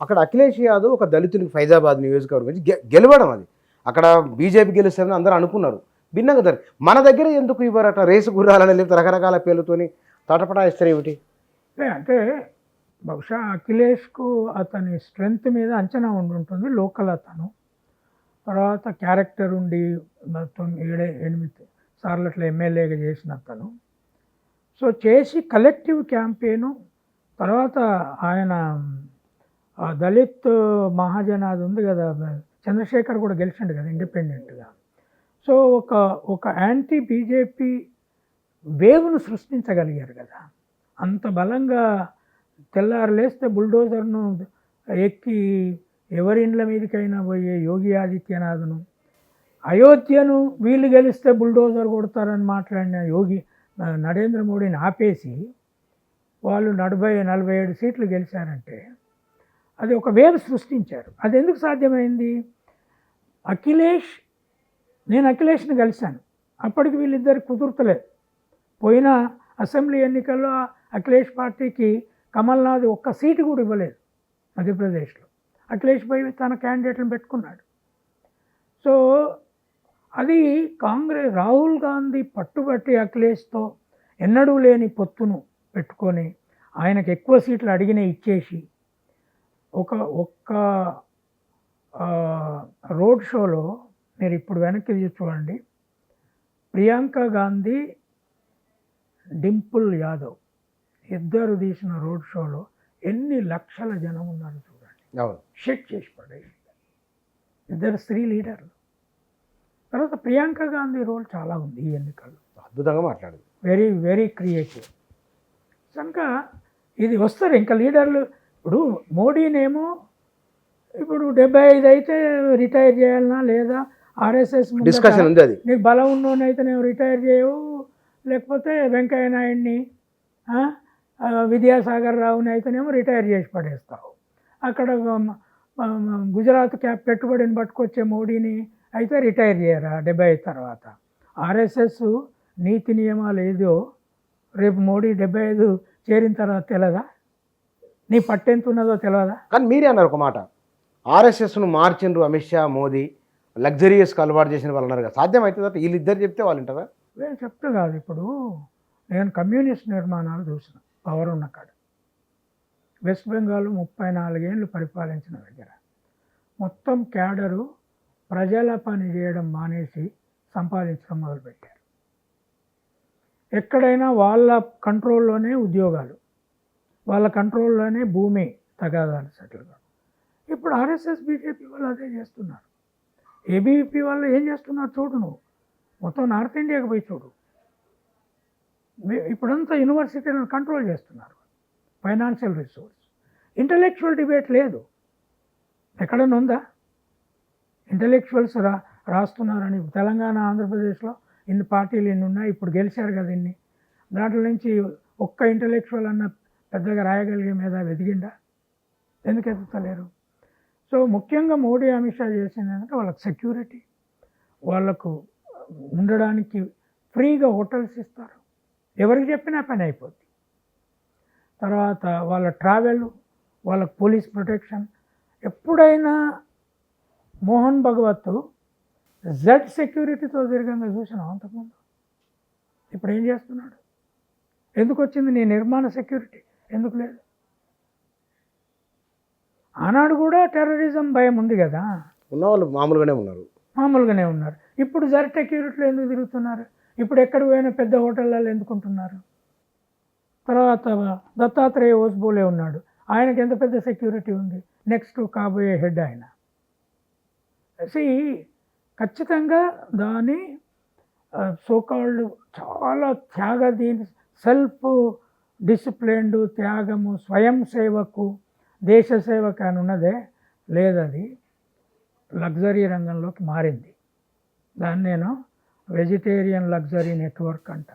అక్కడ అఖిలేష్ యాదవ్ ఒక దళితునికి ఫైజాబాద్ నియోజకవర్గం నుంచి గెలవడం, అది అక్కడ బీజేపీ గెలుస్తుందని అందరూ అనుకున్నారు. భిన్నంగా మన దగ్గర ఎందుకు ఇవ్వరట? రేసు గుర్రాలని లేకపోతే రకరకాల పేర్లతోని తటపటాయిస్తారు ఏమిటి? అంటే బహుశా అఖిలేష్కు అతని స్ట్రెంగ్త్ మీద అంచనా ఉంటుంది. లోకల్ అతను, తర్వాత క్యారెక్టర్ ఉండి 7-8 సార్లు అట్లా ఎమ్మెల్యేగా చేసిన అతను. సో చేసి కలెక్టివ్ క్యాంపెయిను, తర్వాత ఆయన దళిత్ మహాజనాది ఉంది కదా, చంద్రశేఖర్ కూడా గెలిచిండు కదా ఇండిపెండెంట్గా. సో ఒక యాంటీ బీజేపీ వేవ్ను సృష్టించగలిగారు కదా. అంత బలంగా తెల్లారు లేస్తే బుల్డోజర్ను ఎక్కి ఎవరి ఇండ్ల మీదకైనా పోయే యోగి ఆదిత్యనాథ్ను, అయోధ్యను వీళ్ళు గెలిస్తే బుల్డోజర్ కొడతారని మాట్లాడిన నరేంద్ర మోడీని ఆపేసి వాళ్ళు 40-47 సీట్లు గెలిచారంటే అది ఒక వేవ్ సృష్టించారు. అది ఎందుకు సాధ్యమైంది? నేను అఖిలేష్ని కలిశాను, అప్పటికి వీళ్ళిద్దరికి కుదురుతలేదు. పోయిన అసెంబ్లీ ఎన్నికల్లో అఖిలేష్ పార్టీకి కమల్నాథ్ ఒక్క సీటు కూడా ఇవ్వలేదు మధ్యప్రదేశ్లో. అఖిలేష్ పోయి తన క్యాండిడేట్లను పెట్టుకున్నాడు. సో అది రాహుల్ గాంధీ పట్టుబట్టి అఖిలేష్తో ఎన్నడూ లేని పొత్తును పెట్టుకొని ఆయనకు ఎక్కువ సీట్లు అడిగిన ఇచ్చేసి ఒక్క రోడ్ షోలో మీరు ఇప్పుడు వెనక్కి చూడండి, ప్రియాంక గాంధీ, డింపుల్ యాదవ్ ఇద్దరు తీసిన రోడ్ షోలో ఎన్ని లక్షల జనం ఉన్నారు చూడండి. షెట్ చేసి పడేసి ఇద్దరు స్త్రీ లీడర్లు. తర్వాత ప్రియాంక గాంధీ రోల్ చాలా ఉంది ఈ ఎన్నికల్లో, అద్భుతంగా మాట్లాడింది, వెరీ వెరీ క్రియేటివ్. కనుక ఇది వస్తారు ఇంకా లీడర్లు. ఇప్పుడు మోడీనేమో ఇప్పుడు 75 అయితే రిటైర్ చేయాలన్నా, లేదా ఆర్ఎస్ఎస్ డిస్కషన్ ఉంది, అది నీకు బలం ఉన్నోనైతే నేను రిటైర్ చేయవు, లేకపోతే వెంకయ్య నాయుడిని విద్యాసాగర్ రావుని అయితేనేమో రిటైర్ చేసి పడేస్తావు. అక్కడ గుజరాత్ క్యాప్ పెట్టుబడిని పట్టుకొచ్చే మోడీని అయితే రిటైర్ చేయరా 75 తర్వాత. ఆర్ఎస్ఎస్ నీతి నియమాలు ఏదో రేపు మోడీ 75 చేరిన తర్వాత తెలియదా? నీ పట్టెంత ఉన్నదో తెలియదా? కానీ మీరే అన్నారు ఒక మాట, ఆర్ఎస్ఎస్ను మార్చిండ్రు అమిత్ షా, మోదీ లగ్జరియస్కి అలవాటు చేసిన వాళ్ళు అన్నారు కదా. సాధ్యం అవుతుంది వీళ్ళిద్దరు చెప్తే వాళ్ళు ఉంటారా? నేను చెప్తా కాదు. ఇప్పుడు నేను కమ్యూనిస్ట్ నిర్మాణాలు చూసిన పవర్ ఉన్న కాడ. వెస్ట్ బెంగాల్ 34 ఏళ్ళు పరిపాలించిన దగ్గర మొత్తం క్యాడరు ప్రజల పని చేయడం మానేసి సంపాదించడం మొదలుపెట్టారు. ఎక్కడైనా వాళ్ళ కంట్రోల్లోనే ఉద్యోగాలు, వాళ్ళ కంట్రోల్లోనే భూమి తగాదాలు సెటిల్గా. ఇప్పుడు ఆర్ఎస్ఎస్ బీజేపీ వాళ్ళు అదే చేస్తున్నారు. ఏబీవీపీ వాళ్ళు ఏం చేస్తున్నారు చూడు నువ్వు, మొత్తం నార్త్ ఇండియాకి పోయి చూడు. ఇప్పుడంతా యూనివర్సిటీలను కంట్రోల్ చేస్తున్నారు, ఫైనాన్షియల్ రిసోర్స్. ఇంటలెక్చువల్ డిబేట్ లేదు, ఎక్కడన్నా ఉందా? ఇంటలెక్చువల్స్ రాస్తున్నారని తెలంగాణ, ఆంధ్రప్రదేశ్లో ఇన్ని పార్టీలు ఎన్ని ఉన్నాయి, ఇప్పుడు గెలిచారు కదా ఇన్ని. దాంట్లో నుంచి ఒక్క ఇంటలెక్చువల్ అన్న పెద్దగా రాయగలిగే మీద ఎదిగిందా? ఎందుకు ఎదుగుతలేరు? సో ముఖ్యంగా మోడీ, అమిత్ షా చేసింది ఏంటంటే వాళ్ళకి సెక్యూరిటీ, వాళ్ళకు ఉండడానికి ఫ్రీగా హోటల్స్ ఇస్తారు, ఎవరికి చెప్పినా పని అయిపోద్ది. తర్వాత వాళ్ళ ట్రావెల్, వాళ్ళకు పోలీస్ ప్రొటెక్షన్. ఎప్పుడైనా మోహన్ భగవత్ జెడ్ సెక్యూరిటీతో దీర్ఘంగా చూసినా అంతకుముందు? ఇప్పుడు ఏం చేస్తున్నాడు? ఎందుకు వచ్చింది నీ నిర్మాణ సెక్యూరిటీ? ఎందుకు లేదు? ఆనాడు కూడా టెర్రరిజం భయం ఉంది కదా, ఉన్నవాళ్ళు మామూలుగానే ఉన్నారు. ఇప్పుడు జెడ్ సెక్యూరిటీలో ఎందుకు తిరుగుతున్నారు? ఇప్పుడు ఎక్కడ పోయినా పెద్ద హోటళ్ళల్లో ఎందుకుంటున్నారు? తర్వాత దత్తాత్రేయ ఓస్బోలే ఉన్నాడు, ఆయనకి ఎంత పెద్ద సెక్యూరిటీ ఉంది, నెక్స్ట్ కాబోయే హెడ్ ఆయన. ఖచ్చితంగా దాని సోకాల్డ్ చాలా దీని సెల్ఫ్ డిసిప్లిన్డ్ త్యాగము, స్వయం సేవకు, దేశ సేవకు అని ఉన్నదే లేదది లగ్జరీ రంగంలోకి మారింది. దాన్ని నేను వెజిటేరియన్ లగ్జరీ నెట్వర్క్ అంట.